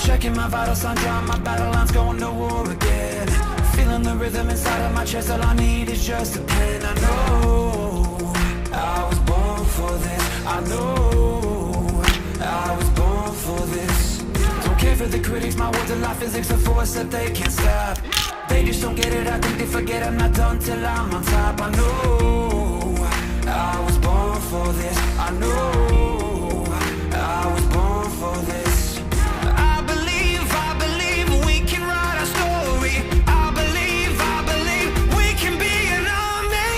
Checking my vital signs, drawing my battle lines, going to war again. Feeling the rhythm inside of my chest, all I need is just a pen. I know I was born for this. I know I was born for this. Don't care for the critics, my words are like physics, a force that they can't stop. They just don't get it, I think they forget I'm not done till I'm on top. I know I was born for this. I know I was born for this. I believe we can write our story. I believe we can be an army.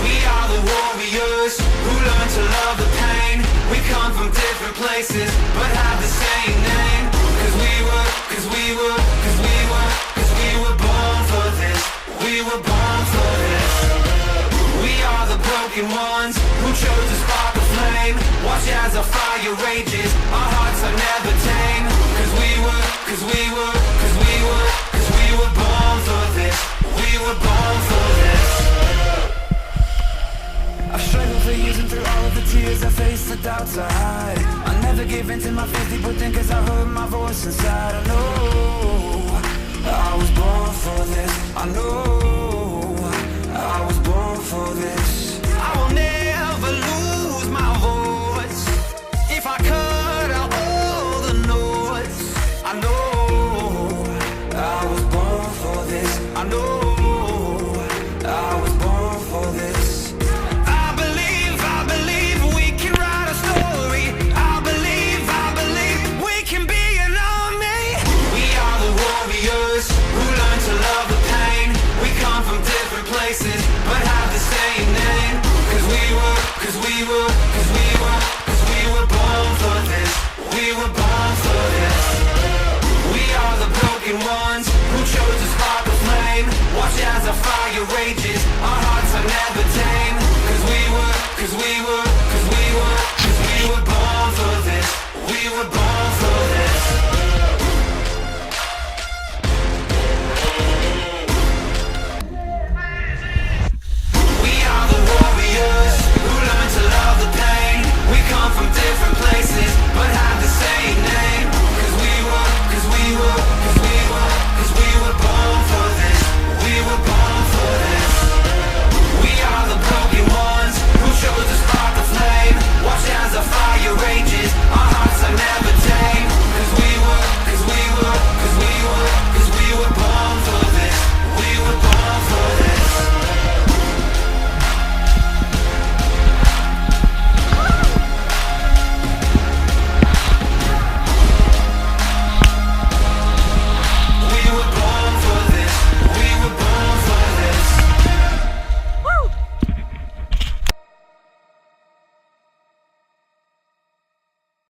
We are the warriors who learn to love the pain. We come from different places but have the same name. Cause we were born for this. We were born for this. We are the broken ones who chose to spark a flame. Watch as our fire rages, our hearts are never tame. Cause we were born for this. We were born for this. I've struggled for years and through all of the tears I face, the doubts I hide. I never give in to my fears deep within, cause I heard my voice inside. I know I was born for this. I know I was born for this. I will never lose my voice if I cut out all the noise. I know I was born for this. I know I was born for this. I believe we can write a story. I believe we can be an army. We are the warriors who learn to love the pain. We come from different places but have the same name. Cause we were born for this. We were born for this. We are the broken ones who chose to spark a flame. Watch as our fire rages, our hearts are never tame. Cause we were